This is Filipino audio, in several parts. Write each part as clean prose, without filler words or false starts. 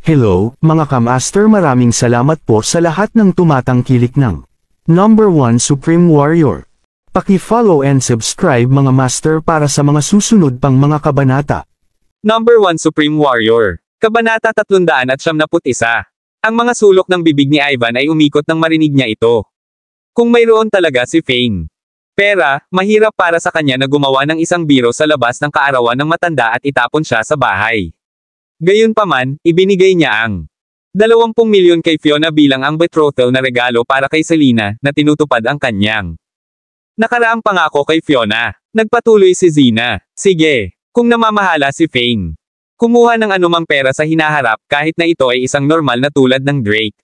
Hello, mga kamaster, maraming salamat po sa lahat ng tumatangkilik ng Number 1 Supreme Warrior. Paki-follow and subscribe mga master para sa mga susunod pang mga kabanata. Number 1 Supreme Warrior. Kabanata 371. Ang mga sulok ng bibig ni Ivan ay umikot nang marinig niya ito. Kung mayroon talaga si Fane. Pera, mahirap para sa kanya na gumawa ng isang biro sa labas ng kaarawan ng matanda at itapon siya sa bahay. Gayunpaman, ibinigay niya ang 20 milyon kay Fiona bilang ang betrothal na regalo para kay Selena na tinutupad ang kanyang nakaraang pangako kay Fiona. Nagpatuloy si Zina. Sige, kung namamahala si Fane. Kumuha ng anumang pera sa hinaharap kahit na ito ay isang normal na tulad ng Drake.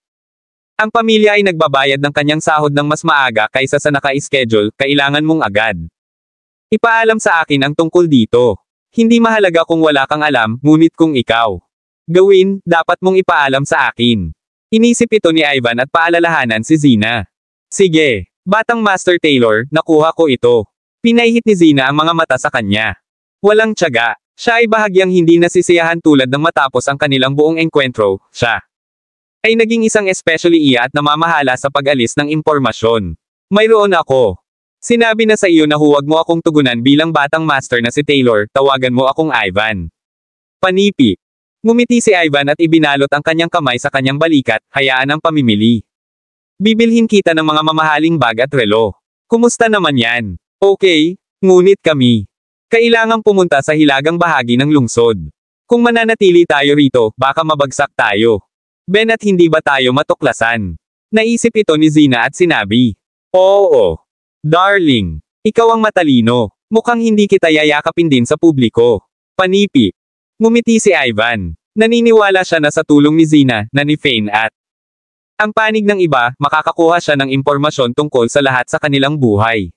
Ang pamilya ay nagbabayad ng kanyang sahod ng mas maaga kaysa sa naka-schedule, kailangan mong agad ipaalam sa akin ang tungkol dito. Hindi mahalaga kung wala kang alam, ngunit kung ikaw gawin, dapat mong ipaalam sa akin. Inisip ito ni Ivan at paalalahanan si Zina. Sige, Batang Master Taylor, nakuha ko ito. Pinahihit ni Zina ang mga mata sa kanya. Walang tiyaga. Siya ay bahagyang hindi nasisiyahan tulad ng matapos ang kanilang buong engkwentro. Siya ay naging isang especially iya at namamahala sa pag-alis ng impormasyon. Mayroon ako. Sinabi na sa iyo na huwag mo akong tugunan bilang batang master na si Taylor, tawagan mo akong Ivan. Panipi. Ngumiti si Ivan at ibinalot ang kanyang kamay sa kanyang balikat, hayaan ang pamimili. Bibilhin kita ng mga mamahaling bag at relo. Kumusta naman yan? Okay, ngunit kami kailangang pumunta sa hilagang bahagi ng lungsod. Kung mananatili tayo rito, baka mabagsak tayo. Ben, at hindi ba tayo matuklasan? Naisip ito ni Zina at sinabi. Oo. Darling, ikaw ang matalino. Mukhang hindi kita yayakapin din sa publiko. Panipi. Ngumiti si Ivan. Naniniwala siya na sa tulong ni Zina, na ni Fane at ang panig ng iba, makakakuha siya ng impormasyon tungkol sa lahat sa kanilang buhay.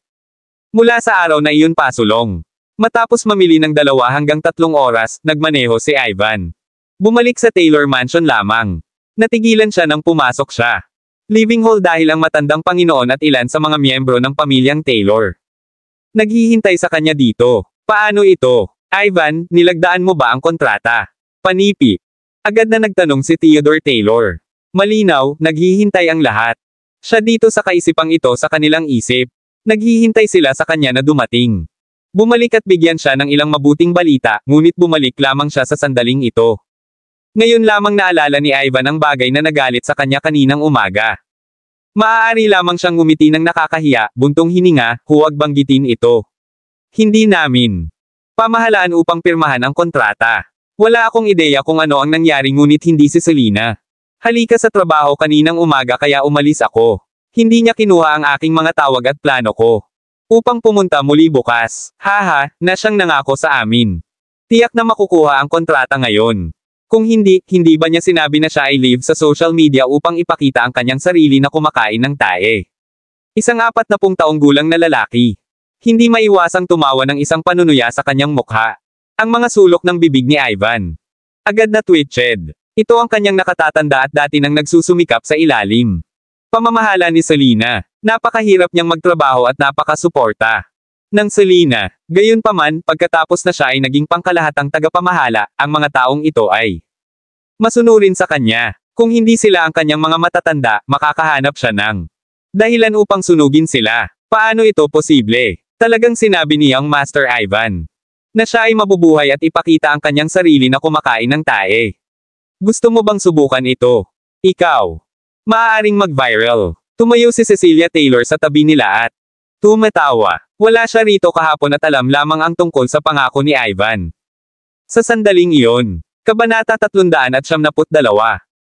Mula sa araw na iyon pasulong. Matapos mamili ng 2 hanggang 3 oras, nagmaneho si Ivan. Bumalik sa Taylor Mansion lamang. Natigilan siya nang pumasok siya. Living hall dahil ang matandang Panginoon at ilan sa mga miyembro ng pamilyang Taylor naghihintay sa kanya dito. Paano ito? Ivan, nilagdaan mo ba ang kontrata? Panipi. Agad na nagtanong si Theodore Taylor. Malinaw, naghihintay ang lahat. Siya dito sa kaisipang ito sa kanilang isip. Naghihintay sila sa kanya na dumating. Bumalik at bigyan siya ng ilang mabuting balita, ngunit bumalik lamang siya sa sandaling ito. Ngayon lamang naalala ni Ivan ang bagay na nagalit sa kanya kaninang umaga. Maaari lamang siyang ngumiti ng nakakahiya, buntong hininga, huwag banggitin ito. Hindi namin pamahalaan upang pirmahan ang kontrata. Wala akong ideya kung ano ang nangyari ngunit hindi si Selena. Halika sa trabaho kaninang umaga kaya umalis ako. Hindi niya kinuha ang aking mga tawag at plano ko. Upang pumunta muli bukas. Haha, na siyang nangako sa amin. Tiyak na makukuha ang kontrata ngayon. Kung hindi, hindi ba niya sinabi na siya ay live sa social media upang ipakita ang kanyang sarili na kumakain ng tae? Isang 40 taong gulang na lalaki. Hindi maiwasang tumawa ng isang panunuya sa kanyang mukha. Ang mga sulok ng bibig ni Ivan. Agad na twitched. Ito ang kanyang nakatatanda at dati nang nagsusumikap sa ilalim. Pamamahala ni Selena. Napakahirap niyang magtrabaho at napakasuporta ng Selena. Gayunpaman, pagkatapos na siya ay naging pangkalahatang tagapamahala, ang mga taong ito ay masunurin sa kanya. Kung hindi sila ang kanyang mga matatanda, makakahanap siya ng dahilan upang sunugin sila. Paano ito posible? Talagang sinabi niyang Master Ivan na siya ay mabubuhay at ipakita ang kanyang sarili na kumakain ng tae. Gusto mo bang subukan ito? Ikaw. Maaaring mag-viral. Tumayo si Cecilia Taylor sa tabi nila at tumatawa. Wala siya rito kahapon at alam lamang ang tungkol sa pangako ni Ivan. Sa sandaling iyon, Kabanata 372.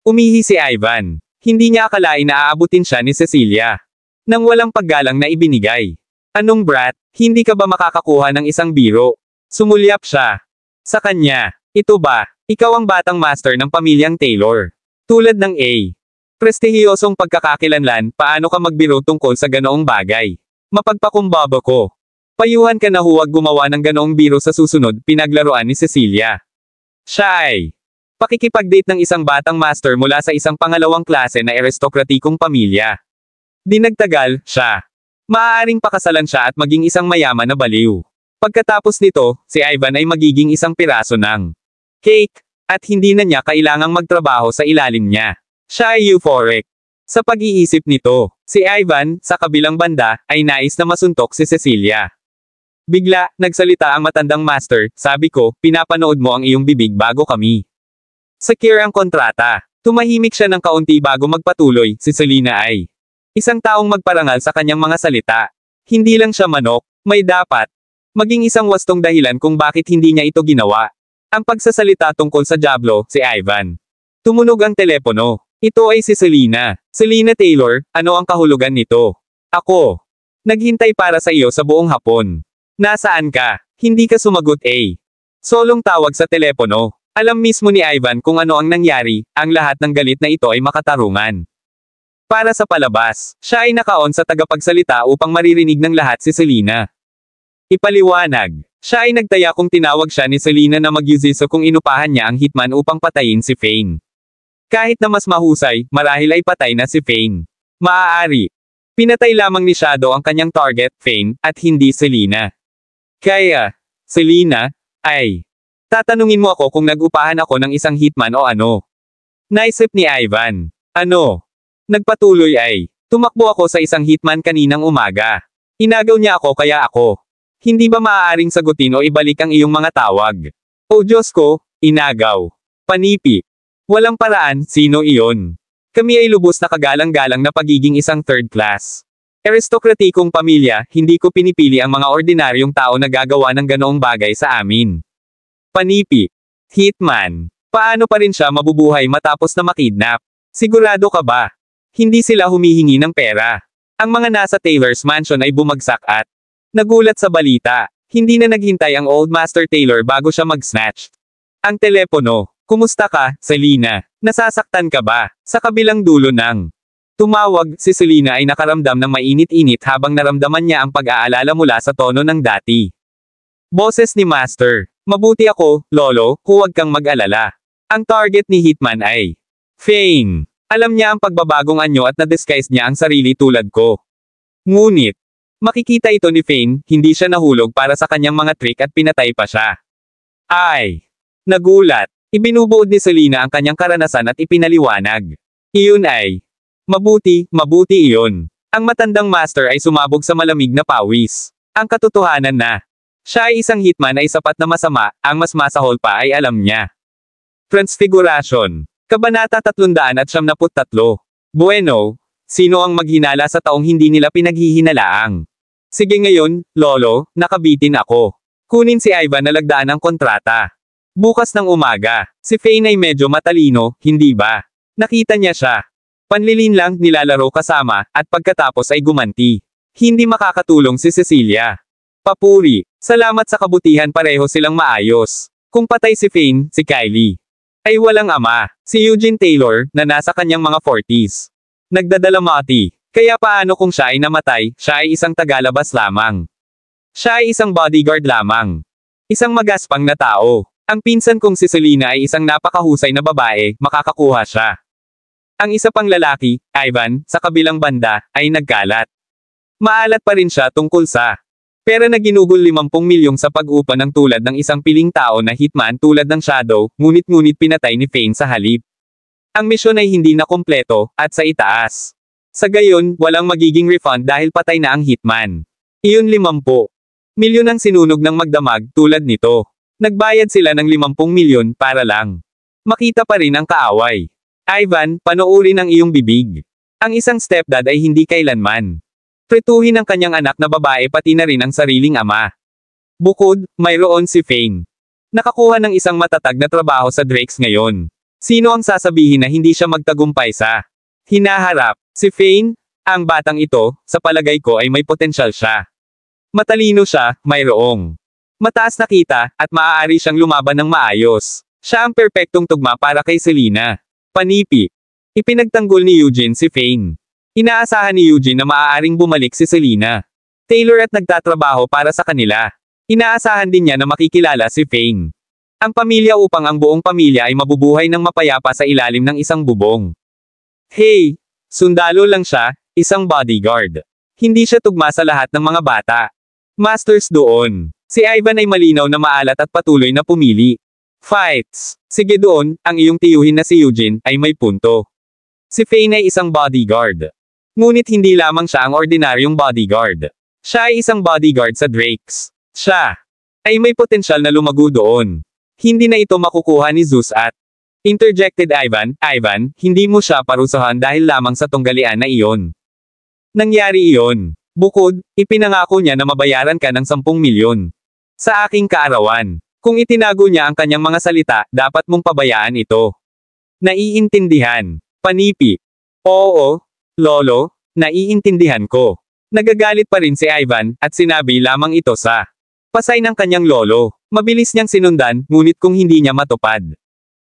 Umihi si Ivan. Hindi niya akalain na aabutin siya ni Cecilia nang walang paggalang na ibinigay. Anong brat, hindi ka ba makakakuha ng isang biro? Sumulyap siya sa kanya. Ito ba, ikaw ang batang master ng pamilyang Taylor? Tulad ng A. Prestihiyosong pagkakakilanlan, paano ka magbiro tungkol sa ganoong bagay? Mapagpakumbaba ko. Payuhan ka na huwag gumawa ng ganoong biro sa susunod, pinaglaruan ni Cecilia. Siya ay pakikipag-date ng isang batang master mula sa isang pangalawang klase na aristokratikong pamilya. Di nagtagal, siya maaaring pakasalan siya at maging isang mayaman na baliw. Pagkatapos nito, si Ivan ay magiging isang piraso ng cake. At hindi na niya kailangang magtrabaho sa ilalim niya. Siya ay euphoric. Sa pag-iisip nito, si Ivan, sa kabilang banda, ay nais na masuntok si Cecilia. Bigla, nagsalita ang matandang master, sabi ko, pinapanood mo ang iyong bibig bago kami. Secure ang kontrata. Tumahimik siya ng kaunti bago magpatuloy, si Selena ay isang taong magparangal sa kanyang mga salita. Hindi lang siya manok, may dapat maging isang wastong dahilan kung bakit hindi niya ito ginawa. Ang pagsasalita tungkol sa Diablo, si Ivan. Tumunog ang telepono. Ito ay si Selena. Selena Taylor, ano ang kahulugan nito? Ako. Naghintay para sa iyo sa buong hapon. Nasaan ka? Hindi ka sumagot Solong tawag sa telepono. Alam mismo ni Ivan kung ano ang nangyari, ang lahat ng galit na ito ay makatarungan. Para sa palabas, siya ay naka-on sa tagapagsalita upang maririnig ng lahat si Selena. Ipaliwanag. Siya ay nagtaya kung tinawag siya ni Selena na mag-yuziso kung inupahan niya ang hitman upang patayin si Fane. Kahit na mas mahusay, marahil ay patay na si Fane. Maaari. Pinatay lamang ni Shadow ang kanyang target, Fane, at hindi Selena. Kaya, Selena, ay, tatanungin mo ako kung nag-upahan ako ng isang hitman o ano. Naisip ni Ivan. Ano? Nagpatuloy ay, tumakbo ako sa isang hitman kaninang umaga. Inagaw niya ako kaya ako. Hindi ba maaaring sagutin o ibalik ang iyong mga tawag? O Diyos ko, inagaw. Panipi. Walang paraan, sino iyon? Kami ay lubos na kagalang-galang na pagiging isang third class. Aristokratikong pamilya, hindi ko pinipili ang mga ordinaryong tao na gagawa ng ganoong bagay sa amin. Panipi. Hitman. Paano pa rin siya mabubuhay matapos na makidnap? Sigurado ka ba? Hindi sila humihingi ng pera. Ang mga nasa Taylor's mansion ay bumagsak at nagulat sa balita. Hindi na naghintay ang Old Master Taylor bago siya mag-snatch. Ang telepono. Kumusta ka, Selena? Nasasaktan ka ba? Sa kabilang dulo ng tumawag, si Selena ay nakaramdam ng mainit-init habang naramdaman niya ang pag-aalala mula sa tono ng dati. Boses ni Master. Mabuti ako, Lolo, huwag kang mag-alala. Ang target ni Hitman ay Fane. Alam niya ang pagbabagong anyo at na-disguise niya ang sarili tulad ko. Ngunit, makikita ito ni Fane, hindi siya nahulog para sa kanyang mga trick at pinatay pa siya. Ay! Nagulat. Ibinubuod ni Selena ang kanyang karanasan at ipinaliwanag. Iyon ay mabuti iyon. Ang matandang master ay sumabog sa malamig na pawis. Ang katotohanan na siya ay isang hitman ay sapat na masama, ang mas masahol pa ay alam niya. Transfiguration. Kabanata 373. Bueno, sino ang maghinala sa taong hindi nila pinaghihinalaang? Sige ngayon, Lolo, nakabitin ako. Kunin si Ivan na lagdaan ng kontrata. Bukas ng umaga, si Fane ay medyo matalino, hindi ba? Nakita niya siya. Panlilin lang, nilalaro kasama, at pagkatapos ay gumanti. Hindi makakatulong si Cecilia. Papuri. Salamat sa kabutihan, pareho silang maayos. Kung patay si Fane, si Kylie ay walang ama. Si Eugene Taylor, na nasa kanyang mga 40s. Nagdadalamati. Kaya paano kung siya ay namatay, siya ay isang tagalabas lamang. Siya ay isang bodyguard lamang. Isang magaspang na tao. Ang pinsan kong si Selena ay isang napakahusay na babae, makakakuha siya. Ang isa pang lalaki, Ivan, sa kabilang banda, ay nagkalat. Maalat pa rin siya tungkol sa pera na ginugol 50 milyong sa pag-upa ng tulad ng isang piling tao na hitman tulad ng Shadow, ngunit pinatay ni Fane sa halip. Ang misyon ay hindi na kompleto, at sa itaas. Sa gayon, walang magiging refund dahil patay na ang hitman. Iyon 50 milyon ang sinunog ng magdamag tulad nito. Nagbayad sila ng 50 milyon para lang makita pa rin ang kaaway. Ivan, panoorin ang iyong bibig. Ang isang stepdad ay hindi kailanman pretuhin ang kanyang anak na babae pati na rin ang sariling ama. Bukod, mayroon si Fane. Nakakuha ng isang matatag na trabaho sa Drake's ngayon. Sino ang sasabihin na hindi siya magtagumpay sa hinaharap? Si Fane? Ang batang ito, sa palagay ko ay may potensyal siya. Matalino siya, mayroong mataas na kita, at maaari siyang lumaban ng maayos. Siya ang perpektong tugma para kay Selena. Panipi. Ipinagtanggol ni Eugene si Fane. Inaasahan ni Eugene na maaaring bumalik si Selena Taylor at nagtatrabaho para sa kanila. Inaasahan din niya na makikilala si Fane. Ang pamilya upang ang buong pamilya ay mabubuhay ng mapayapa sa ilalim ng isang bubong. Hey! Sundalo lang siya, isang bodyguard. Hindi siya tugma sa lahat ng mga bata. Masters doon. Si Ivan ay malinaw na maalat at patuloy na pumili. Fights. Sige doon, ang iyong tiyuhin na si Eugene ay may punto. Si Fane ay isang bodyguard. Ngunit hindi lamang siya ang ordinaryong bodyguard. Siya ay isang bodyguard sa Drakes. Siya ay may potensyal na lumago doon. Hindi na ito makukuha ni Zeus at interjected Ivan, hindi mo siya parusahan dahil lamang sa tunggalian na iyon. Nangyari iyon. Bukod, ipinangako niya na mabayaran ka ng 10 milyon. Sa aking kaarawan. Kung itinago niya ang kanyang mga salita, dapat mong pabayaan ito. Naiintindihan. Panipi. Oo, Lolo, naiintindihan ko. Nagagalit pa rin si Ivan, at sinabi lamang ito sa pasay ng kanyang lolo. Mabilis niyang sinundan, ngunit kung hindi niya matupad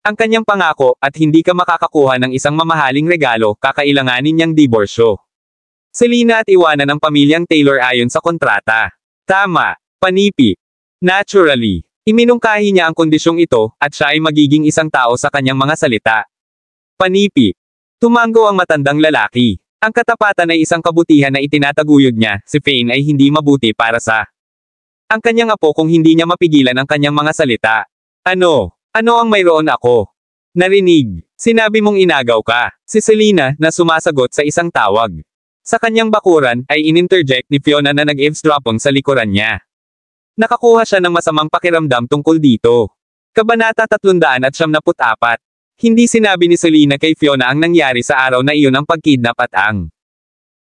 ang kanyang pangako, at hindi ka makakakuha ng isang mamahaling regalo, kakailanganin niyang diborsyo. Selena at iwanan ang pamilyang Taylor ayon sa kontrata. Tama. Panipi. Naturally. Iminungkahi niya ang kondisyong ito, at siya ay magiging isang tao sa kanyang mga salita. Panipi. Tumango ang matandang lalaki. Ang katapatan ay isang kabutihan na itinataguyod niya, si Fane ay hindi mabuti para sa ang kanyang apo kung hindi niya mapigilan ang kanyang mga salita. Ano ang mayroon ako? Narinig. Sinabi mong inagaw ka. Si Selena, na sumasagot sa isang tawag. Sa kanyang bakuran, ay ininterject ni Fiona na nag-eavesdropping sa likuran niya. Nakakuha siya ng masamang pakiramdam tungkol dito. Kabanata 374. Hindi sinabi ni Selena kay Fiona ang nangyari sa araw na iyon ang pagkidnap at ang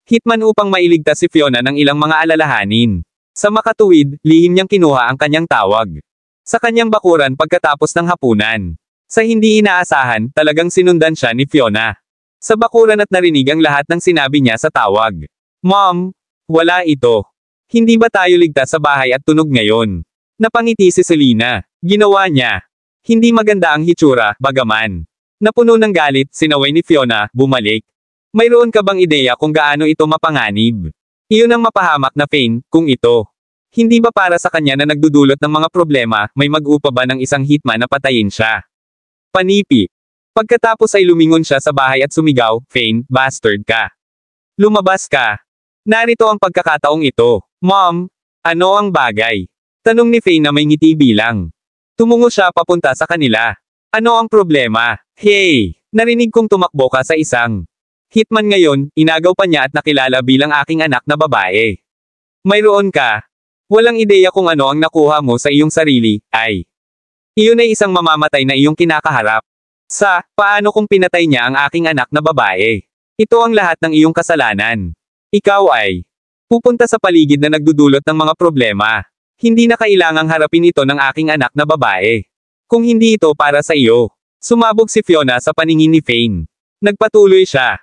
hitman upang mailigtas si Fiona ng ilang mga alalahanin. Sa makatuwid, lihim niyang kinuha ang kanyang tawag sa kanyang bakuran pagkatapos ng hapunan. Sa hindi inaasahan, talagang sinundan siya ni Fiona sa bakuran at narinig ang lahat ng sinabi niya sa tawag. Mom, wala ito. Hindi ba tayo ligtas sa bahay at tunog ngayon? Napangiti si Selena. Ginawa niya. Hindi maganda ang hitsura, bagaman. Napuno ng galit, sinaway ni Fiona, bumalik. Mayroon ka bang ideya kung gaano ito mapanganib? Iyon ang mapahamak na Fane, kung ito. Hindi ba para sa kanya na nagdudulot ng mga problema, may mag-upa ba ng isang hitman na patayin siya? Panipi. Pagkatapos ay lumingon siya sa bahay at sumigaw, Fane, bastard ka. Lumabas ka. Narito ang pagkakataong ito. Mom, ano ang bagay? Tanong ni Fane na may ngiti bilang. Tumungo siya papunta sa kanila. Ano ang problema? Hey! Narinig kong tumakbo ka sa isang hitman ngayon, inagaw pa niya at nakilala bilang aking anak na babae. Mayroon ka. Walang ideya kung ano ang nakuha mo sa iyong sarili, ay. Iyon ay isang mamamatay na iyong kinakaharap. Paano kung pinatay niya ang aking anak na babae? Ito ang lahat ng iyong kasalanan. Ikaw ay pupunta sa paligid na nagdudulot ng mga problema. Hindi na kailangang harapin ito ng aking anak na babae. Kung hindi ito para sa iyo. Sumabog si Fiona sa paningin ni Fane. Nagpatuloy siya.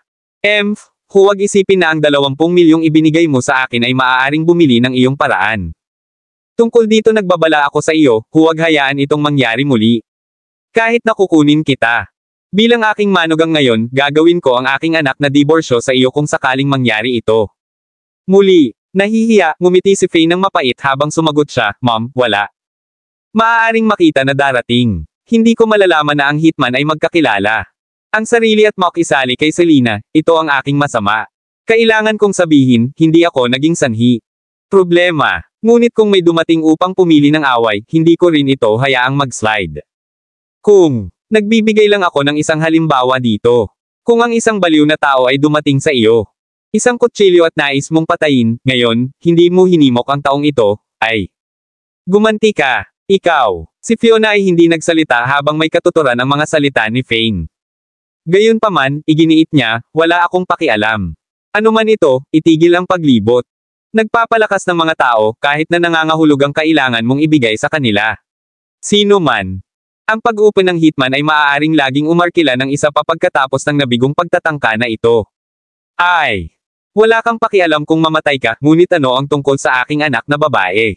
Huwag isipin na ang 20 milyong ibinigay mo sa akin ay maaaring bumili ng iyong paraan. Tungkol dito nagbabala ako sa iyo, huwag hayaan itong mangyari muli. Kahit na kukunin kita. Bilang aking manugang ngayon, gagawin ko ang aking anak na diborsyo sa iyo kung sakaling mangyari ito. Muli. Nahihiya, ngumiti si Fane ng mapait habang sumagot siya, Mom, wala. Maaaring makita na darating. Hindi ko malalaman na ang hitman ay magkakilala. Ang sarili at makisali kay Selena, ito ang aking masama. Kailangan kong sabihin, hindi ako naging sanhi. Problema. Ngunit kung may dumating upang pumili ng away, hindi ko rin ito hayaang mag-slide. Kung nagbibigay lang ako ng isang halimbawa dito. Kung ang isang baliw na tao ay dumating sa iyo. Isang kutsilyo at nais mong patayin, ngayon, hindi mo hinimok ang taong ito, ay. Gumanti ka. Ikaw. Si Fiona ay hindi nagsalita habang may katuturan ang mga salita ni Fane. Gayunpaman, iginiit niya, wala akong pakialam. Ano man ito, itigil ang paglibot. Nagpapalakas ng mga tao, kahit na nangangahulog ang kailangan mong ibigay sa kanila. Sino man. Ang pag-open ng hitman ay maaaring laging umarkila ng isa pa pagkatapos ng nabigong pagtatangka na ito. Ay. Wala kang pakialam kung mamatay ka, ngunit ano ang tungkol sa aking anak na babae?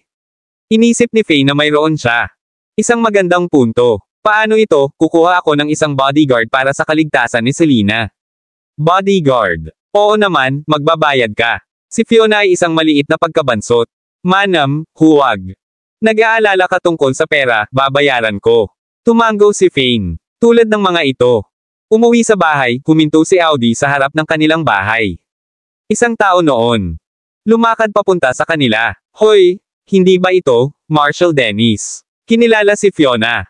Inisip ni Fane na mayroon siya. Isang magandang punto. Paano ito, kukuha ako ng isang bodyguard para sa kaligtasan ni Selena. Bodyguard. Oo naman, magbabayad ka. Si Fiona ay isang maliit na pagkabansot. Manam, huwag. Nag-aalala ka tungkol sa pera, babayaran ko. Tumango si Fane. Tulad ng mga ito. Umuwi sa bahay, huminto si Audie sa harap ng kanilang bahay. Isang tao noon. Lumakad papunta sa kanila. Hoy, hindi ba ito, Marshall Dennis? Kinilala si Fiona.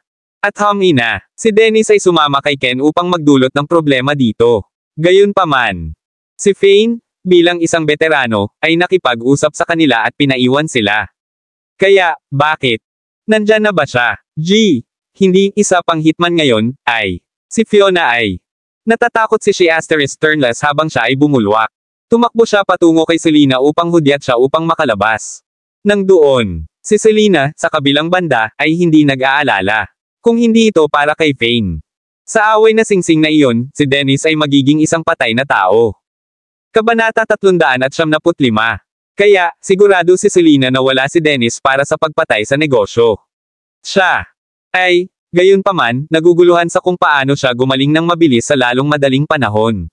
At ina, si Dennis ay sumama kay Ken upang magdulot ng problema dito. Gayunpaman, si Fane, bilang isang veterano, ay nakipag-usap sa kanila at pinaiwan sila. Kaya, bakit? Nandyan na ba siya? Hindi isa pang hitman ngayon, ay. Si Fiona ay. Natatakot si She Turnless habang siya ay bumulwak. Tumakbo siya patungo kay Selena upang hudyat siya upang makalabas. Nang doon, si Selena, sa kabilang banda, ay hindi nag-aalala. Kung hindi ito para kay Fane. Sa away na singsing na iyon, si Dennis ay magiging isang patay na tao. Kabanata 375. Kaya, sigurado si Selena na wala si Dennis para sa pagpatay sa negosyo. Siya ay, gayunpaman, naguguluhan sa kung paano siya gumaling ng mabilis sa lalong madaling panahon.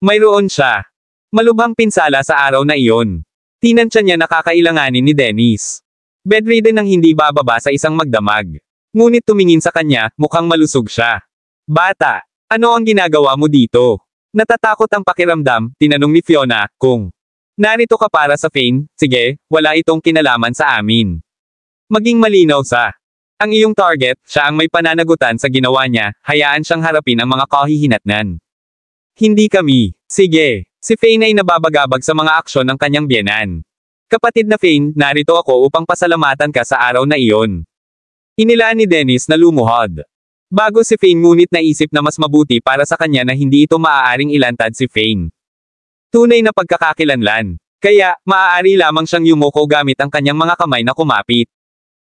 Mayroon siya. Malubhang pinsala sa araw na iyon. Tinansya niya nakakailanganin ni Dennis. Bedridden nang hindi bababa sa isang magdamag. Ngunit tumingin sa kanya, mukhang malusog siya. Bata, ano ang ginagawa mo dito? Natatakot ang pakiramdam, tinanong ni Fiona, kung narito ka para sa Fane, sige, wala itong kinalaman sa amin. Maging malinaw sa ang iyong target, siya ang may pananagutan sa ginawa niya, hayaan siyang harapin ang mga kahihinatnan. Hindi kami. Sige, si Fane ay nababagabag sa mga aksyon ng kanyang biyenan. Kapatid na Fane, narito ako upang pasalamatan ka sa araw na iyon. Inilaan ni Dennis na lumuhod. Bago si Fane ngunit naisip na mas mabuti para sa kanya na hindi ito maaaring ilantad si Fane. Tunay na pagkakakilanlan. Kaya, maaari lamang siyang yumuko gamit ang kanyang mga kamay na kumapit.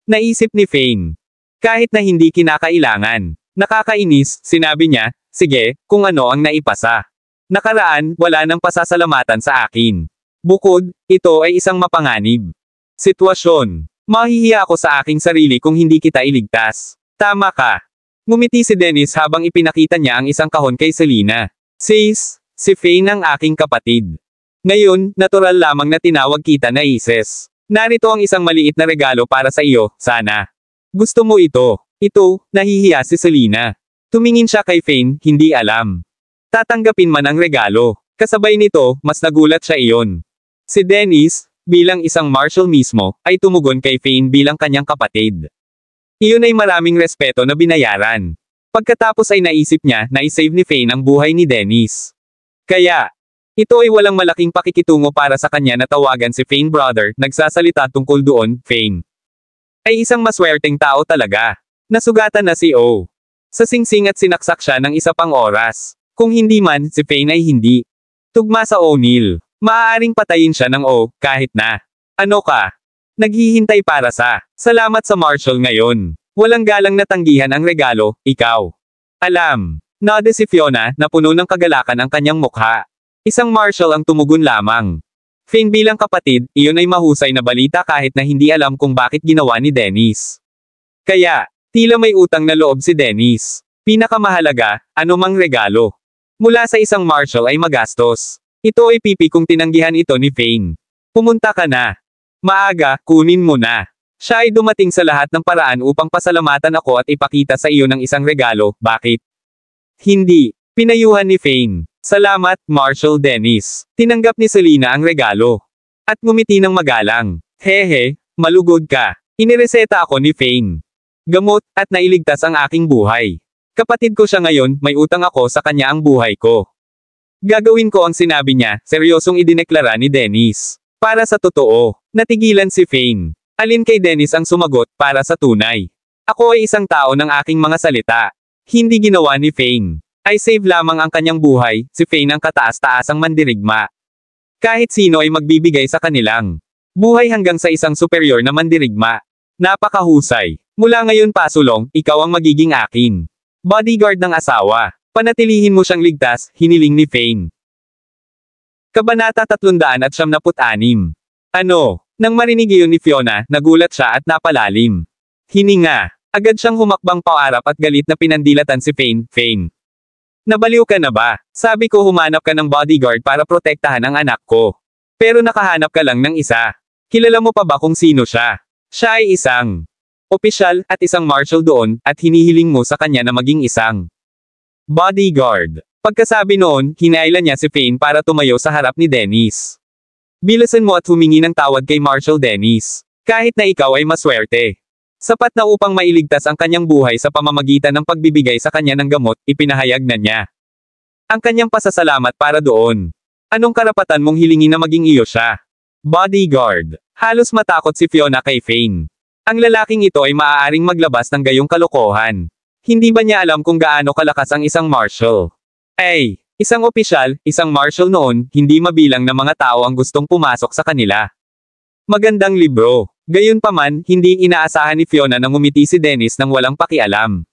Naisip ni Fane. Kahit na hindi kinakailangan. Nakakainis, sinabi niya, sige, kung ano ang naipasa. Nakaraan, wala nang pasasalamatan sa akin. Bukod, ito ay isang mapanganib. Sitwasyon. Mahihiya ako sa aking sarili kung hindi kita iligtas. Tama ka. Ngumiti si Dennis habang ipinakita niya ang isang kahon kay Selena. Sis, si Fane ang aking kapatid. Ngayon, natural lamang na tinawag kita na Isis. Narito ang isang maliit na regalo para sa iyo, sana. Gusto mo ito? Ito, nahihiya si Selena. Tumingin siya kay Fane, hindi alam. Tatanggapin man ang regalo. Kasabay nito, mas nagulat siya iyon. Si Dennis, bilang isang marshal mismo, ay tumugon kay Fane bilang kanyang kapatid. Iyon ay maraming respeto na binayaran. Pagkatapos ay naisip niya na isave ni Fane ang buhay ni Dennis. Kaya, ito ay walang malaking pakikitungo para sa kanya na tawagan si Fane brother, nagsasalita tungkol doon, Fane. Ay isang maswerteng tao talaga. Nasugatan na si O. Sa singsing at sinaksak siya ng isa pang oras. Kung hindi man, si Fane ay hindi. Tugma sa O'Neil. Maaaring patayin siya ng O, kahit na. Ano ka? Naghihintay para sa. Salamat sa Marshall ngayon. Walang galang na tanggihan ang regalo, ikaw. Alam. Node si Fiona, na puno ng kagalakan ang kanyang mukha. Isang Marshall ang tumugon lamang. Fane bilang kapatid, iyon ay mahusay na balita kahit na hindi alam kung bakit ginawa ni Dennis. Kaya, tila may utang na loob si Dennis. Pinakamahalaga, anumang regalo. Mula sa isang Marshall ay magastos. Ito ay pipi kung tinanggihan ito ni Fane. Pumunta ka na. Maaga, kunin mo na. Siya ay dumating sa lahat ng paraan upang pasalamatan ako at ipakita sa iyo ng isang regalo, bakit? Hindi. Pinayuhan ni Fane. Salamat, Marshal Dennis. Tinanggap ni Selena ang regalo. At ngumiti ng magalang. Hehe, malugod ka. Inireseta ako ni Fane. Gamot, at nailigtas ang aking buhay. Kapatid ko siya ngayon, may utang ako sa kanya ang buhay ko. Gagawin ko ang sinabi niya, seryosong idineklara ni Dennis. Para sa totoo, natigilan si Fane. Alin kay Dennis ang sumagot, para sa tunay. Ako ay isang tao ng aking mga salita. Hindi ginawa ni Fane. I save lamang ang kanyang buhay, si Fane ang kataas-taasang mandirigma. Kahit sino ay magbibigay sa kanilang buhay hanggang sa isang superior na mandirigma. Napakahusay. Mula ngayon pasulong, ikaw ang magiging akin. Bodyguard ng asawa. Panatilihin mo siyang ligtas, hiniling ni Fane. Kabanata 376. Ano? Nang marinig iyon ni Fiona, nagulat siya at napalalim. Hininga. Agad siyang humakbang paarap at galit na pinandilatan si Fane. Fane. Nabaliw ka na ba? Sabi ko humanap ka ng bodyguard para protektahan ang anak ko. Pero nakahanap ka lang ng isa. Kilala mo pa ba kung sino siya? Siya ay isang opisyal at isang marshal doon, at hinihiling mo sa kanya na maging isang bodyguard. Pagkasabi noon, hinailan niya si Fane para tumayo sa harap ni Dennis. Bilasan mo at humingi ng tawad kay Marshal Dennis. Kahit na ikaw ay maswerte. Sapat na upang mailigtas ang kanyang buhay sa pamamagitan ng pagbibigay sa kanya ng gamot, ipinahayag na niya. Ang kanyang pasasalamat para doon. Anong karapatan mong hilingin na maging iyo siya? Bodyguard. Halos matakot si Fiona kay Fane. Ang lalaking ito ay maaaring maglabas ng gayong kalokohan. Hindi ba niya alam kung gaano kalakas ang isang marshal? Ay, isang opisyal, isang marshal noon, hindi mabilang na mga tao ang gustong pumasok sa kanila. Magandang libro. Gayunpaman, hindi inaasahan ni Fiona na ngumiti si Dennis nang walang pakialam.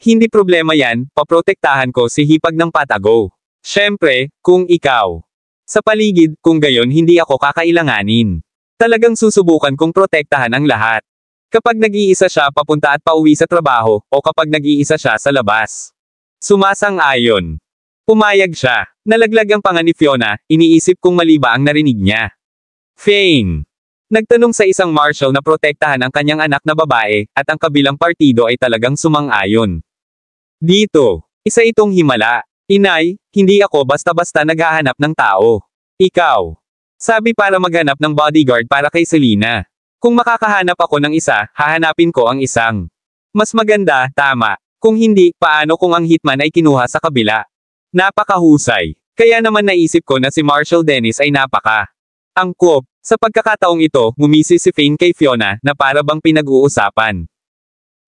Hindi problema yan, paprotektahan ko si hipag ng patago. Siyempre, kung ikaw. Sa paligid, kung gayon hindi ako kakailanganin. Talagang susubukan kong protektahan ang lahat. Kapag nag-iisa siya papunta at pauwi sa trabaho, o kapag nag-iisa siya sa labas. Sumasang-ayon. Pumayag siya. Nalaglag ang panga ni Fiona, iniisip kung mali ba ang narinig niya. Fane. Nagtanong sa isang marshal na protektahan ang kanyang anak na babae, at ang kabilang partido ay talagang sumang-ayon. Dito, isa itong himala. Inay, hindi ako basta-basta naghahanap ng tao. Ikaw. Sabi para maghanap ng bodyguard para kay Selena. Kung makakahanap ako ng isa, hahanapin ko ang isang. Mas maganda, tama. Kung hindi, paano kung ang hitman ay kinuha sa kabila? Napakahusay. Kaya naman naisip ko na si Marshal Dennis ay angkop. Sa pagkakataong ito, ngumisi si Fane kay Fiona, na para bang pinag-uusapan.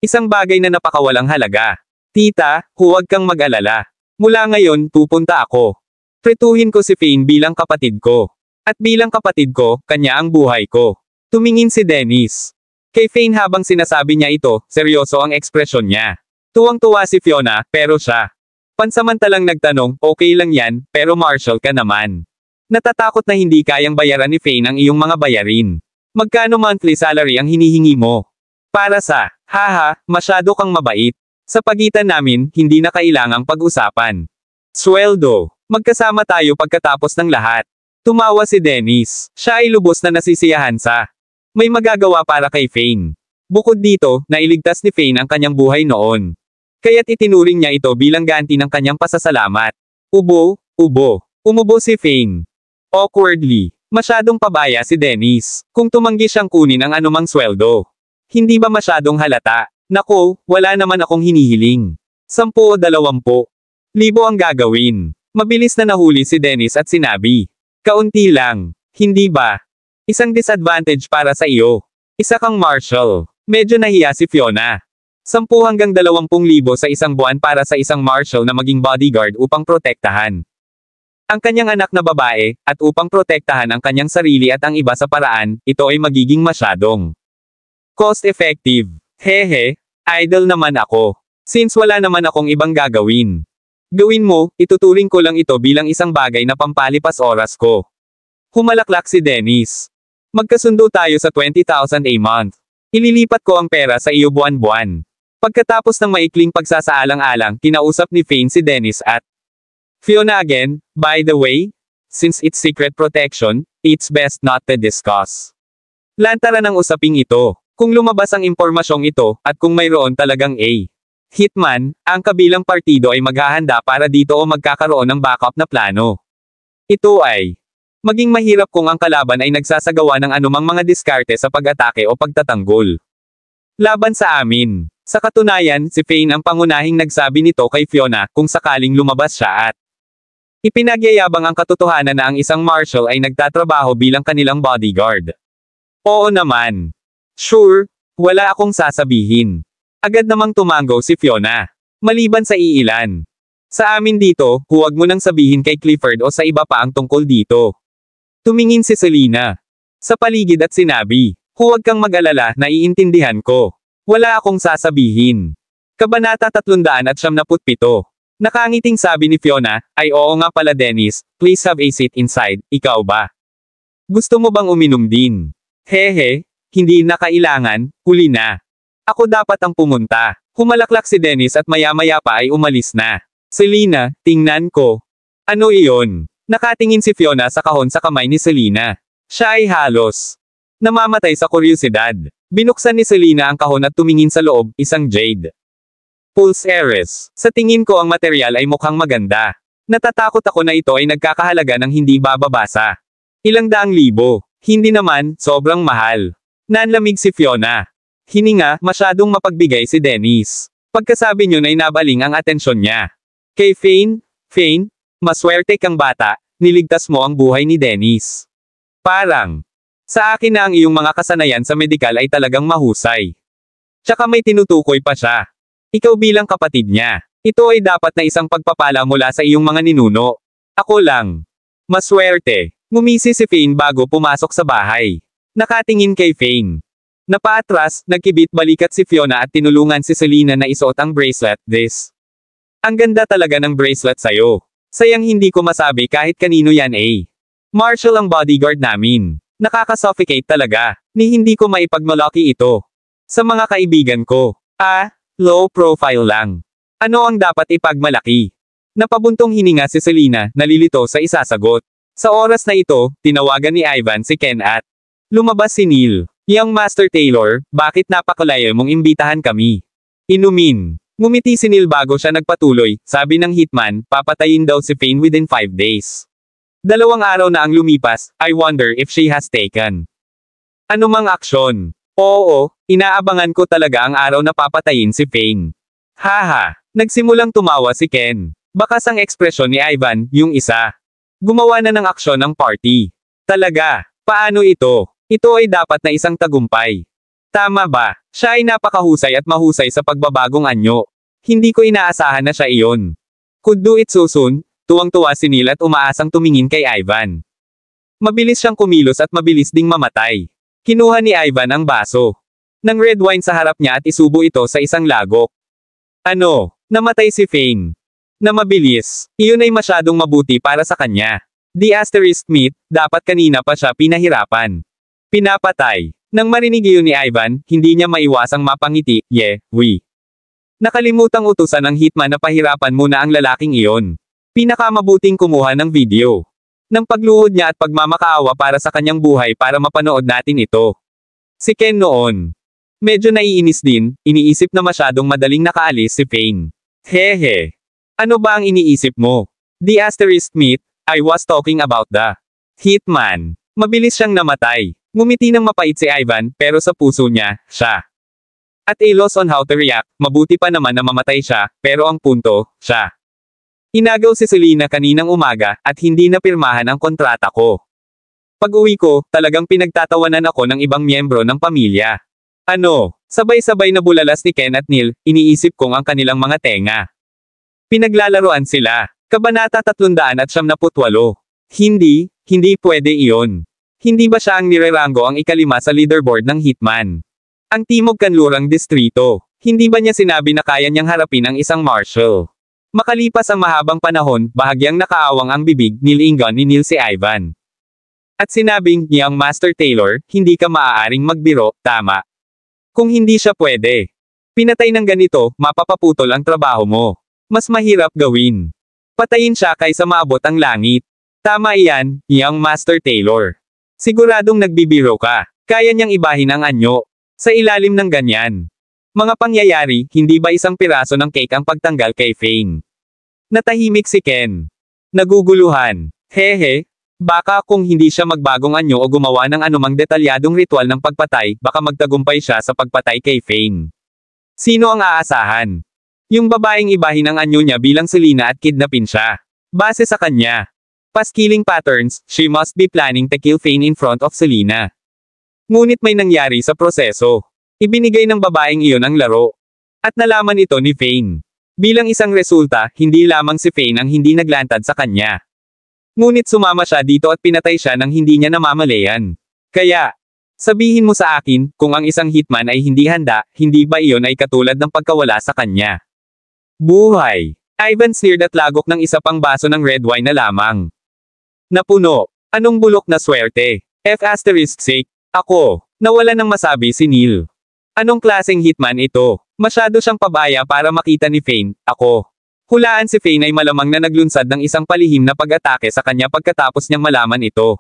Isang bagay na napakawalang halaga. Tita, huwag kang mag-alala. Mula ngayon, pupunta ako. Pretuhin ko si Fane bilang kapatid ko. At bilang kapatid ko, kanya ang buhay ko. Tumingin si Dennis. Kay Fane habang sinasabi niya ito, seryoso ang ekspresyon niya. Tuwang-tuwa si Fiona, pero siya. Pansamantalang nagtanong, okay lang yan, pero Marshal ka naman. Natatakot na hindi kayang bayaran ni Fane ang iyong mga bayarin. Magkano monthly salary ang hinihingi mo? Para sa, haha, masyado kang mabait. Sa pagitan namin, hindi na kailangang pag-usapan. Sweldo. Magkasama tayo pagkatapos ng lahat. Tumawa si Dennis. Siya ay lubos na nasisiyahan sa. May magagawa para kay Fane. Bukod dito, nailigtas ni Fane ang kanyang buhay noon. Kaya't itinuring niya ito bilang ganti ng kanyang pasasalamat. Ubo. Umubo si Fane. Awkwardly. Masyadong pabaya si Dennis. Kung tumanggi siyang kunin ang anumang sweldo. Hindi ba masyadong halata? Nako, wala naman akong hinihiling. 10 o 20,000 ang gagawin. Mabilis na nahuli si Dennis at sinabi. Kaunti lang. Hindi ba? Isang disadvantage para sa iyo. Isa kang marshal. Medyo nahiya si Fiona. 10 hanggang 20,000 sa isang buwan para sa isang marshal na maging bodyguard upang protektahan ang kanyang anak na babae, at upang protektahan ang kanyang sarili at ang iba sa paraan, ito ay magiging masyadong cost-effective. Hehe, idol naman ako. Since wala naman akong ibang gagawin. Gawin mo, ituturing ko lang ito bilang isang bagay na pampalipas oras ko. Humalaklak si Dennis. Magkasundo tayo sa 20,000 a month. Ililipat ko ang pera sa iyo buwan-buwan. Pagkatapos ng maikling pagsasaalang-alang, kinausap ni Fane si Dennis at Fiona again, by the way, since it's secret protection, it's best not to discuss. Lantaran ang usaping ito. Kung lumabas ang impormasyong ito, at kung mayroon talagang hitman, ang kabilang partido ay maghahanda para dito o magkakaroon ng backup na plano. Ito ay maging mahirap kung ang kalaban ay nagsasagawa ng anumang mga diskarte sa pag-atake o pagtatanggol. Laban sa amin. Sa katunayan, si Fane ang pangunahing nagsabi nito kay Fiona kung sakaling lumabas siya at ipinagyayabang ang katotohanan na ang isang marshal ay nagtatrabaho bilang kanilang bodyguard. Oo naman. Sure, wala akong sasabihin. Agad namang tumango si Fiona. Maliban sa iilan. Sa amin dito, huwag mo nang sabihin kay Clifford o sa iba pa ang tungkol dito. Tumingin si Selena sa paligid at sinabi, huwag kang mag-alala, naiintindihan ko. Wala akong sasabihin. Kabanata 397. Nakangiting sabi ni Fiona, ay oo nga pala Dennis, please have a seat inside, ikaw ba? Gusto mo bang uminom din? Hehe, hindi na kailangan, huli na. Ako dapat ang pumunta. Humalaklak si Dennis at maya-maya pa ay umalis na. Selena, tingnan ko. Ano iyon? Nakatingin si Fiona sa kahon sa kamay ni Selena. Siya ay halos namamatay sa kuryosidad. Binuksan ni Selena ang kahon at tumingin sa loob, isang jade pulse heiress. Sa tingin ko ang material ay mukhang maganda. Natatakot ako na ito ay nagkakahalaga ng hindi bababasa. Ilang daang libo. Hindi naman, sobrang mahal. Nanlamig si Fiona. Hininga, masyadong mapagbigay si Dennis. Pagkasabi niyo ay nabaling ang atensyon niya. Kay Fane, maswerte kang bata, niligtas mo ang buhay ni Dennis. Parang, sa akin na ang iyong mga kasanayan sa medikal ay talagang mahusay. Tsaka may tinutukoy pa siya. Ikaw bilang kapatid niya, ito ay dapat na isang pagpapala mula sa iyong mga ninuno. Ako lang. Maswerte. Ngumisi si Fane bago pumasok sa bahay. Nakatingin kay Fane. Napaatras, nagkibit balikat si Fiona at tinulungan si Selena na isuot ang bracelet. Ang ganda talaga ng bracelet sa'yo. Sayang hindi ko masabi kahit kanino yan eh. Marshall ang bodyguard namin. Nakaka-suffocate talaga, ni hindi ko maipagmalaki ito. Sa mga kaibigan ko, low profile lang. Ano ang dapat ipagmalaki? Napabuntong hininga si Selena, nalilito sa isasagot. Sa oras na ito, tinawagan ni Ivan si Ken at lumabas si Neil. Young Master Taylor, bakit napakalayo mong imbitahan kami? Inumin. Ngumiti si Neil bago siya nagpatuloy, sabi ng hitman, papatayin daw si Fane within 5 days. 2 araw na ang lumipas, I wonder if she has taken anumang aksyon. Oo, inaabangan ko talaga ang araw na papatayin si Fane. Haha, nagsimulang tumawa si Ken. Bakas ang ekspresyon ni Ivan, yung isa. Gumawa na ng aksyon ng party. Talaga, paano ito? Ito ay dapat na isang tagumpay. Tama ba? Siya ay napakahusay at mahusay sa pagbabagong anyo. Hindi ko inaasahan na siya iyon. Could do it so soon, tuwang-tuwa si Neil at umaasang tumingin kay Ivan. Mabilis siyang kumilos at mabilis ding mamatay. Kinuha ni Ivan ang baso ng red wine sa harap niya at isubo ito sa isang lagok. Ano? Namatay si Fane. Na mabilis. Iyon ay masyadong mabuti para sa kanya. The asterisk meat, dapat kanina pa siya pinahirapan. Pinapatay. Nang marinig iyon ni Ivan, hindi niya maiwasang mapangiti, Nakalimutang utusan ng hitman na pahirapan muna ang lalaking iyon. Pinakamabuting kumuha ng video ng pagluhod niya at pagmamakaawa para sa kanyang buhay para mapanood natin ito. Si Ken noon. Medyo naiinis din, iniisip na masyadong madaling nakaalis si Fane. Hehe. Ano ba ang iniisip mo? The asterisk meat, I was talking about the hitman. Mabilis siyang namatay. Ngumiti ng mapait si Ivan, pero sa puso niya, siya. At a loss on how to react, mabuti pa naman na mamatay siya, pero ang punto, siya. Inagaw si Selena kaninang umaga, at hindi napirmahan ang kontrata ko. Pag-uwi ko, talagang pinagtatawanan ako ng ibang miyembro ng pamilya. Ano? Sabay-sabay na bulalas ni Ken at Neil, iniisip kong ang kanilang mga tenga. Pinaglalaroan sila. Kabanata 378. Hindi pwede iyon. Hindi ba siya ang nirerango ang ikalima sa leaderboard ng hitman? Ang Timog Kanlurang Distrito. Hindi ba niya sinabi na kaya niyang harapin ang isang marshal? Makalipas ang mahabang panahon, bahagyang nakaawang ang bibig, nilingon ni Neil si Ivan. At sinabing, Young Master Taylor, hindi ka maaaring magbiro, tama. Kung hindi siya pwede. Pinatay ng ganito, mapapaputol ang trabaho mo. Mas mahirap gawin. Patayin siya kaysa maabot ang langit. Tama iyan, Young Master Taylor. Siguradong nagbibiro ka. Kaya niyang ibahin ang anyo. Sa ilalim ng ganyan. Mga pangyayari, hindi ba isang piraso ng cake ang pagtanggal kay Fane? Natahimik si Ken. Naguguluhan. Hehe. Baka kung hindi siya magbagong anyo o gumawa ng anumang detalyadong ritual ng pagpatay, baka magtagumpay siya sa pagpatay kay Fane. Sino ang aasahan? Yung babaeng ibahin ang anyo niya bilang Selena at kidnapin siya. Base sa kanya. Past killing patterns, she must be planning to kill Fane in front of Selena. Ngunit may nangyari sa proseso. Ibinigay ng babaeng iyon ang laro. At nalaman ito ni Fane. Bilang isang resulta, hindi lamang si Fane ang hindi naglantad sa kanya. Ngunit sumama siya dito at pinatay siya nang hindi niya namamalayan. Kaya, sabihin mo sa akin, kung ang isang hitman ay hindi handa, hindi ba iyon ay katulad ng pagkawala sa kanya? Buhay. Ivan sneered at lagok ng isa pang baso ng red wine na lamang. Napuno. Anong bulok na swerte? F***. Ako. Nawala ng masabi si Neil. Anong klaseng hitman ito? Masyado siyang pabaya para makita ni Fane. Ako. Hulaan si Fane ay malamang na naglunsad ng isang palihim na pag-atake sa kanya pagkatapos niyang malaman ito.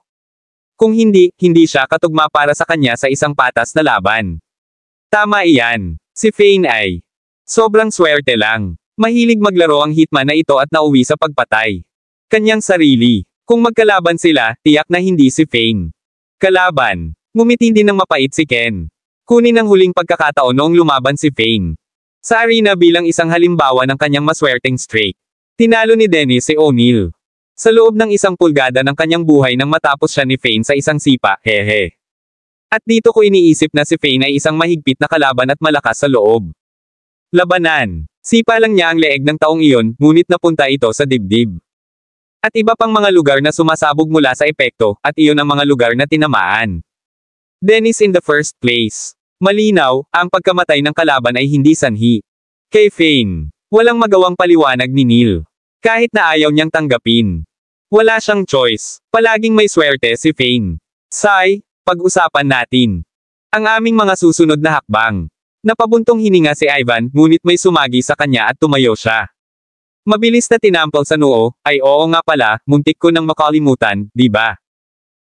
Kung hindi, hindi siya katugma para sa kanya sa isang patas na laban. Tama iyan. Si Fane ay sobrang swerte lang. Mahilig maglaro ang hitman na ito at nauwi sa pagpatay. Kanyang sarili. Kung magkalaban sila, tiyak na hindi si Fane. Kalaban. Ngumiti din ng mapait si Ken. Kunin ang huling pagkakataon noong lumaban si Fane sa arena bilang isang halimbawa ng kanyang maswerteng streak. Tinalo ni Dennis si O'Neal sa loob ng 1 pulgada ng kanyang buhay nang matapos siya ni Fane sa isang sipa, hehe. At dito ko iniisip na si Fane ay isang mahigpit na kalaban at malakas sa loob. Labanan. Sipa lang niya ang leeg ng taong iyon, ngunit napunta ito sa dibdib. At iba pang mga lugar na sumasabog mula sa epekto, at iyon ang mga lugar na tinamaan. Dennis in the first place. Malinaw, ang pagkamatay ng kalaban ay hindi sanhi. Kay Fane, walang magawang paliwanag ni Neil. Kahit na ayaw niyang tanggapin. Wala siyang choice. Palaging may swerte si Fane. Sai, pag-usapan natin ang aming mga susunod na hakbang. Napabuntong hininga si Ivan, ngunit may sumagi sa kanya at tumayo siya. Mabilis na tinampal sa noo, ay oo nga pala, muntik ko nang makalimutan, di ba?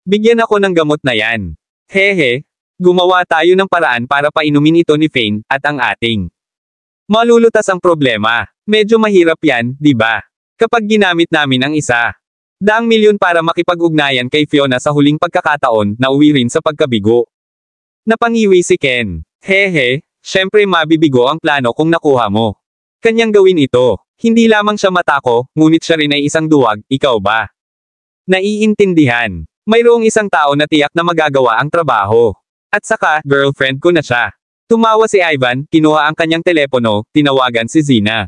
Bigyan ako ng gamot na yan. Hehe, gumawa tayo ng paraan para painumin ito ni Fane, at ang ating malulutas ang problema. Medyo mahirap yan, di ba? Kapag ginamit namin ang isa. 100,000 para makipag-ugnayan kay Fiona sa huling pagkakataon, na uwi rin sa pagkabigo. Napangiwi si Ken. Hehe, syempre mabibigo ang plano kung nakuha mo. Kanyang gawin ito. Hindi lamang siya matako, ngunit siya rin ay isang duwag, ikaw ba? Naiintindihan. Mayroong isang tao na tiyak na magagawa ang trabaho. At saka, girlfriend ko na siya. Tumawa si Ivan, kinuha ang kanyang telepono, tinawagan si Zina.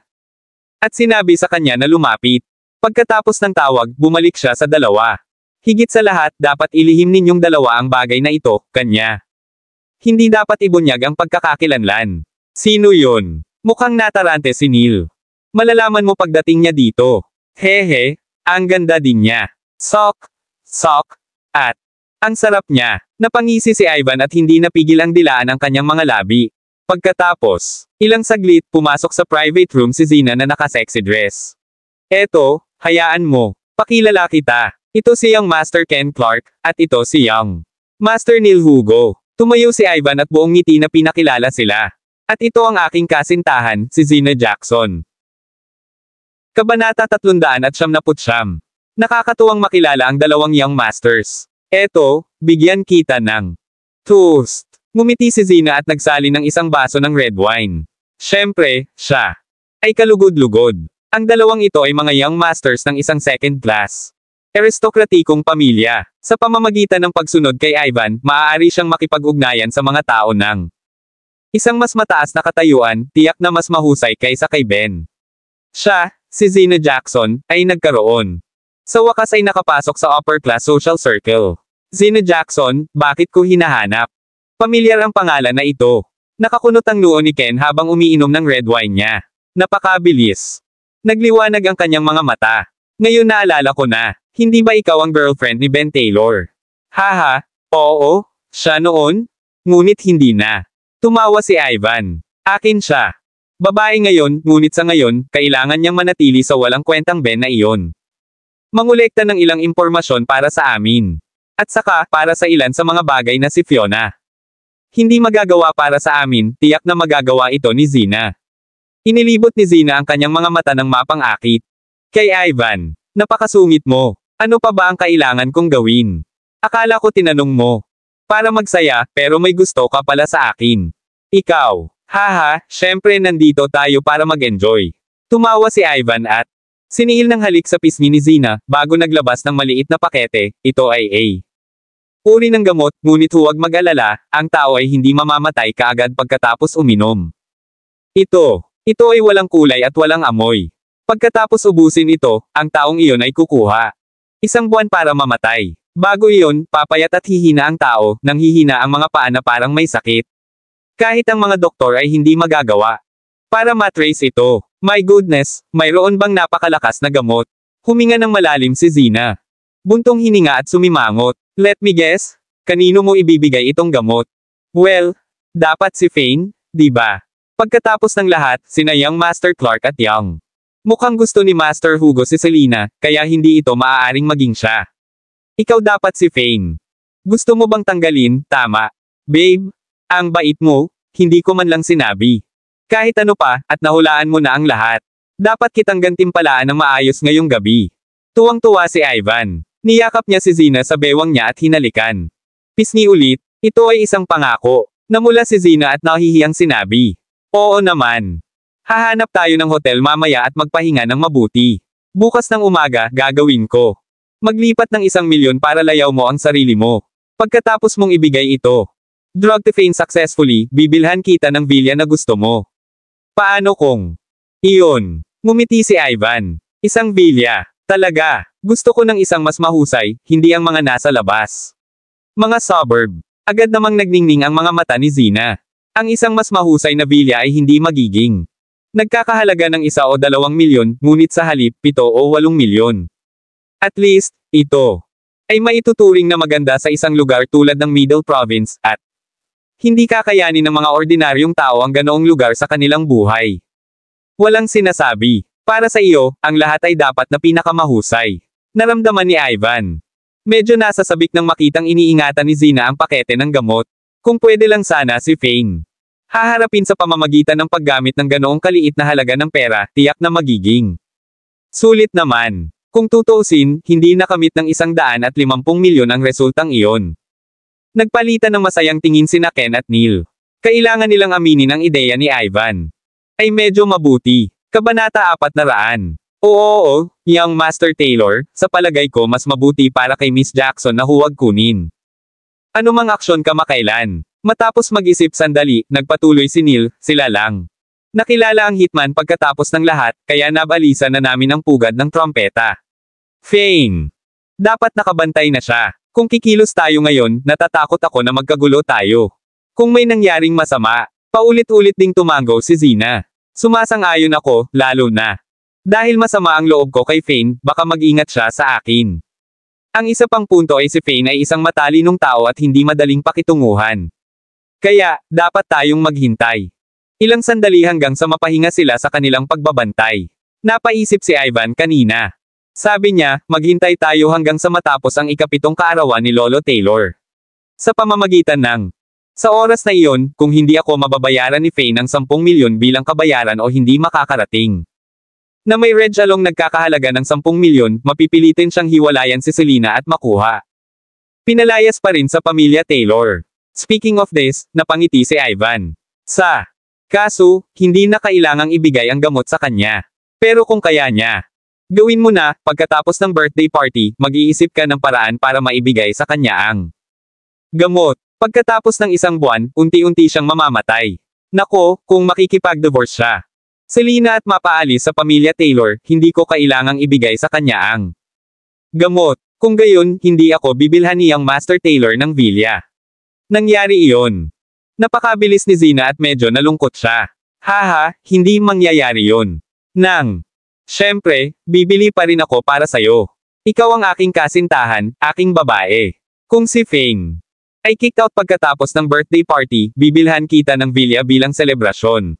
At sinabi sa kanya na lumapit. Pagkatapos ng tawag, bumalik siya sa dalawa. Higit sa lahat, dapat ilihim ninyong dalawa ang bagay na ito, kanya. Hindi dapat ibunyag ang pagkakakilanlan. Sino yun? Mukhang natarante si Neil. Malalaman mo pagdating niya dito. Hehe, ang ganda din niya. Sok, at ang sarap niya. Napangisi si Ivan at hindi napigil ang dilaan ang kanyang mga labi. Pagkatapos, ilang saglit, pumasok sa private room si Zina na naka-sexy dress. Eto, hayaan mo. Pakilala kita. Ito si Young Master Ken Clark, at ito si Young Master Neil Hugo. Tumayo si Ivan at buong ngiti na pinakilala sila. At ito ang aking kasintahan, si Zina Jackson. Kabanata 399. Nakakatuwang makilala ang dalawang Young Masters. Eto, bigyan kita ng toast. Ngumiti si Zina at nagsali ng isang baso ng red wine. Siyempre, siya ay kalugod-lugod. Ang dalawang ito ay mga Young Masters ng isang second class aristokratikong pamilya. Sa pamamagitan ng pagsunod kay Ivan, maaari siyang makipag-ugnayan sa mga tao ng isang mas mataas na katayuan, tiyak na mas mahusay kaysa kay Ben. Siya, si Zina Jackson, ay nagkaroon. Sa wakas ay nakapasok sa upper-class social circle. Zina Jackson, bakit ko hinahanap? Pamilyar ang pangalan na ito. Nakakunot ang noo ni Ken habang umiinom ng red wine niya. Napakabilis. Nagliwanag ang kanyang mga mata. Ngayon naalala ko na, hindi ba ikaw ang girlfriend ni Ben Taylor? Haha, oo, siya noon? Ngunit hindi na. Tumawa si Ivan. Akin siya. Babae ngayon, ngunit sa ngayon, kailangan niyang manatili sa walang kwentang Ben na iyon. Mangolekta ng ilang impormasyon para sa amin. At saka, para sa ilan sa mga bagay na si Fiona. Hindi magagawa para sa amin, tiyak na magagawa ito ni Zina. Inilibot ni Zina ang kanyang mga mata ng mapang-akit. Kay Ivan, napakasungit mo. Ano pa ba ang kailangan kong gawin? Akala ko tinanong mo. Para magsaya, pero may gusto ka pala sa akin. Ikaw. Haha, syempre nandito tayo para mag-enjoy. Tumawa si Ivan at siniil ng halik sa pisngi ni Zina, bago naglabas ng maliit na pakete, ito ay A. Uri ng gamot, ngunit huwag mag-alala, ang tao ay hindi mamamatay kaagad pagkatapos uminom. Ito ay walang kulay at walang amoy. Pagkatapos ubusin ito, ang taong iyon ay kukuha. 1 buwan para mamatay. Bago iyon, papayat at hihina ang tao, nang hihina ang mga paa na parang may sakit. Kahit ang mga doktor ay hindi magagawa. Para matrace ito. My goodness, mayroon bang napakalakas na gamot? Huminga ng malalim si Zina. Buntong hininga at sumimangot. Let me guess, kanino mo ibibigay itong gamot? Well, dapat si Fane, di ba? Pagkatapos ng lahat, sina Young Master Clark at Young. Mukhang gusto ni Master Hugo si Selena, kaya hindi ito maaaring maging siya. Ikaw dapat si Fane. Gusto mo bang tanggalin, tama? Babe, ang bait mo, hindi ko man lang sinabi. Kahit ano pa, at nahulaan mo na ang lahat. Dapat kitang gantimpalaan ng maayos ngayong gabi. Tuwang-tuwa si Ivan. Niyakap niya si Zina sa bewang niya at hinalikan. Pisngi ulit, ito ay isang pangako. Namula si Zina at nahihiyang sinabi. Oo naman. Hahanap tayo ng hotel mamaya at magpahinga ng mabuti. Bukas ng umaga, gagawin ko. Maglipat ng 1 milyon para layaw mo ang sarili mo. Pagkatapos mong ibigay ito. Drug to Fane successfully, bibilhan kita ng villa na gusto mo. Paano kung? Iyon. Ngumiti si Ivan. Isang villa. Talaga. Gusto ko ng isang mas mahusay, hindi ang mga nasa labas. Mga suburb. Agad namang nagningning ang mga mata ni Zina. Ang isang mas mahusay na villa ay hindi magiging. Nagkakahalaga ng 1 o 2 milyon, ngunit sa halip 7 o 8 milyon. At least, ito ay maituturing na maganda sa isang lugar tulad ng Middle Province, at hindi kakayanin ng mga ordinaryong tao ang ganoong lugar sa kanilang buhay. Walang sinasabi. Para sa iyo, ang lahat ay dapat na pinakamahusay. Naramdaman ni Ivan. Medyo nasasabik nang makitang iniingatan ni Zina ang pakete ng gamot. Kung pwede lang sana si Fane. Haharapin sa pamamagitan ng paggamit ng ganoong kaliit na halaga ng pera, tiyak na magiging. Sulit naman. Kung tutuusin, hindi nakamit ng 150 milyon ang resultang iyon. Nagpalitan ng masayang tingin sina Ken at Neil. Kailangan nilang aminin ang ideya ni Ivan. Ay medyo mabuti. Kabanata 400. Oo, young Master Taylor, sa palagay ko mas mabuti para kay Miss Jackson na huwag kunin. Anumang aksyon kamakailan. Matapos mag-isip sandali, nagpatuloy si Neil, sila lang. Nakilala ang hitman pagkatapos ng lahat, kaya nabalisa na namin ang pugad ng trompeta. Fane. Dapat nakabantay na siya. Kung kikilos tayo ngayon, natatakot ako na magkagulo tayo. Kung may nangyaring masama, paulit-ulit ding tumango si Zina. Sumasang-ayon ako, lalo na. Dahil masama ang loob ko kay Fane, baka mag-ingat siya sa akin. Ang isa pang punto ay si Fane ay isang matalinong tao at hindi madaling pakitunguhan. Kaya, dapat tayong maghintay. Ilang sandali hanggang sa mapahinga sila sa kanilang pagbabantay. Napaisip si Ivan kanina. Sabi niya, maghintay tayo hanggang sa matapos ang 7th kaarawan ni Lolo Taylor. Sa pamamagitan ng sa oras na iyon, kung hindi ako mababayaran ni Fane ng 10 milyon bilang kabayaran o hindi makakarating. Na may red along nagkakahalaga ng 10 milyon, mapipilitin siyang hiwalayan si Selena at makuha. Pinalayas pa rin sa pamilya Taylor. Speaking of this, napangiti si Ivan. Kaso, hindi na kailangang ibigay ang gamot sa kanya. Pero kung kaya niya, gawin mo na, pagkatapos ng birthday party, mag-iisip ka ng paraan para maibigay sa kanya ang gamot. Pagkatapos ng 1 buwan, unti-unti siyang mamamatay. Nako, kung makikipag-divorce siya. Selena at mapaalis sa pamilya Taylor, hindi ko kailangang ibigay sa kanya ang gamot. Kung gayon, hindi ako bibilhan niyang Master Taylor ng villa. Nangyari iyon. Napakabilis ni Zina at medyo nalungkot siya. Haha, hindi mangyayari yon. Siyempre, bibili pa rin ako para sayo. Ikaw ang aking kasintahan, aking babae. Kung si Fane ay kicked out pagkatapos ng birthday party, bibilhan kita ng villa bilang selebrasyon.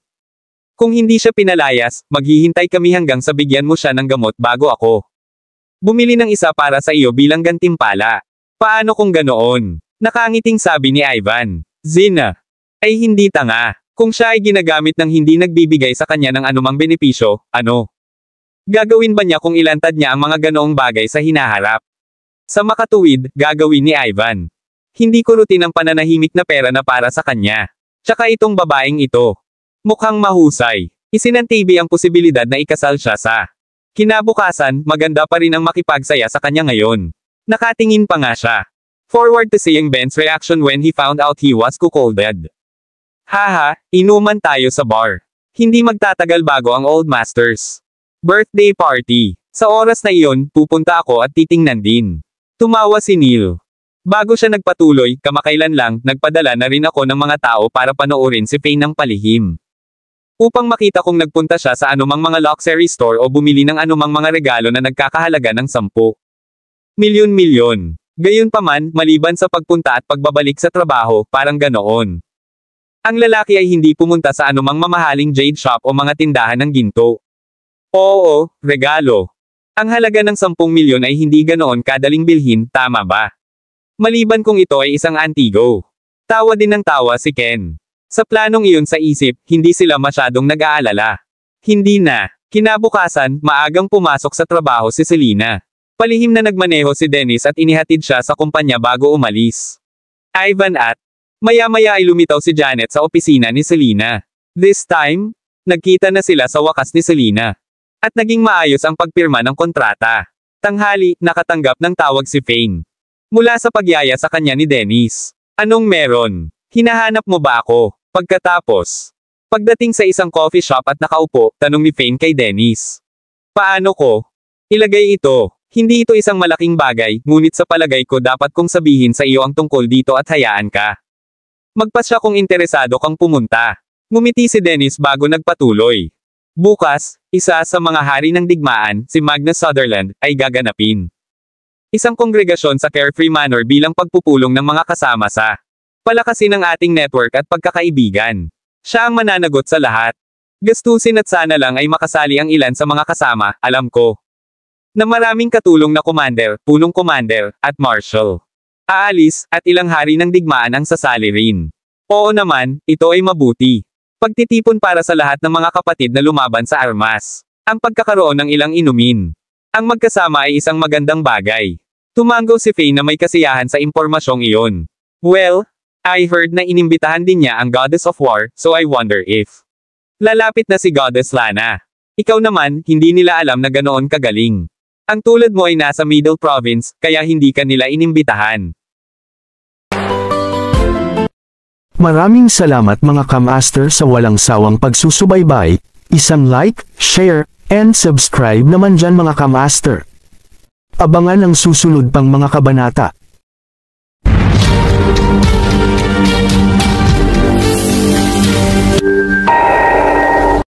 Kung hindi siya pinalayas, maghihintay kami hanggang sa bigyan mo siya ng gamot bago ako bumili ng isa para sa iyo bilang gantimpala. Paano kung ganoon? Nakangiting sabi ni Ivan. Zina ay hindi tanga. Kung siya ay ginagamit ng hindi nagbibigay sa kanya ng anumang benepisyo, ano? Gagawin ba niya kung ilantad niya ang mga ganoong bagay sa hinaharap? Sa makatuwid, gagawin ni Ivan. Hindi ko rutin ang pananahimik na pera na para sa kanya. Tsaka itong babaeng ito. Mukhang mahusay. Isinantibi ang posibilidad na ikasal siya sa kinabukasan, maganda pa rin ang makipagsaya sa kanya ngayon. Nakatingin pa nga siya. Forward to seeing Ben's reaction when he found out he was cuckolded. Haha, inuman tayo sa bar. Hindi magtatagal bago ang Old Masters birthday party. Sa oras na iyon, pupunta ako at titingnan din. Tumawa si Neil. Bago siya nagpatuloy, kamakailan lang, nagpadala na rin ako ng mga tao para panoorin si Fane ng palihim. Upang makita kung nagpunta siya sa anumang mga luxury store o bumili ng anumang mga regalo na nagkakahalaga ng 10 milyon. Gayunpaman, maliban sa pagpunta at pagbabalik sa trabaho, parang ganoon. Ang lalaki ay hindi pumunta sa anumang mamahaling jade shop o mga tindahan ng ginto. Oo, regalo. Ang halaga ng 10 milyon ay hindi ganoon kadaling bilhin, tama ba? Maliban kung ito ay isang antigo. Tawa din ng tawa si Ken. Sa planong iyon sa isip, hindi sila masyadong nag-aalala. Hindi na. Kinabukasan, maagang pumasok sa trabaho si Selena. Palihim na nagmaneho si Dennis at inihatid siya sa kumpanya bago umalis. Ivan at Maya-maya ay lumitaw si Janet sa opisina ni Selena. This time, nagkita na sila sa wakas ni Selena. At naging maayos ang pagpirma ng kontrata. Tanghali, nakatanggap ng tawag si Fane. Mula sa pagyaya sa kanya ni Dennis. Anong meron? Hinahanap mo ba ako? Pagkatapos. Pagdating sa isang coffee shop at nakaupo, tanong ni Fane kay Dennis. Paano ko? Ilagay ito. Hindi ito isang malaking bagay, ngunit sa palagay ko dapat kong sabihin sa iyo ang tungkol dito at hayaan ka. Magpasya kung interesado kang pumunta. Ngumiti si Dennis bago nagpatuloy. Bukas, isa sa mga hari ng digmaan, si Magnus Sutherland, ay gaganapin. Isang kongregasyon sa Carefree Manor bilang pagpupulong ng mga kasama sa palakasin ng ating network at pagkakaibigan. Siya ang mananagot sa lahat. Gastusin at sana lang ay makasali ang ilan sa mga kasama, alam ko. Na maraming katulong na commander, punong commander, at marshal. Aalis, at ilang hari ng digmaan ang sasali rin. Oo naman, ito ay mabuti. Pagtitipon para sa lahat ng mga kapatid na lumaban sa armas. Ang pagkakaroon ng ilang inumin. Ang magkasama ay isang magandang bagay. Tumango si Fane na may kasiyahan sa impormasyong iyon. Well, I heard na inimbitahan din niya ang Goddess of War, so I wonder if lalapit na si Goddess Lana. Ikaw naman, hindi nila alam na ganoon kagaling. Ang tulad mo ay nasa Middle Province, kaya hindi ka nila inimbitahan. Maraming salamat mga kamaster sa walang sawang pagsusubaybay, isang like, share, and subscribe naman dyan mga kamaster. Abangan ang susunod pang mga kabanata.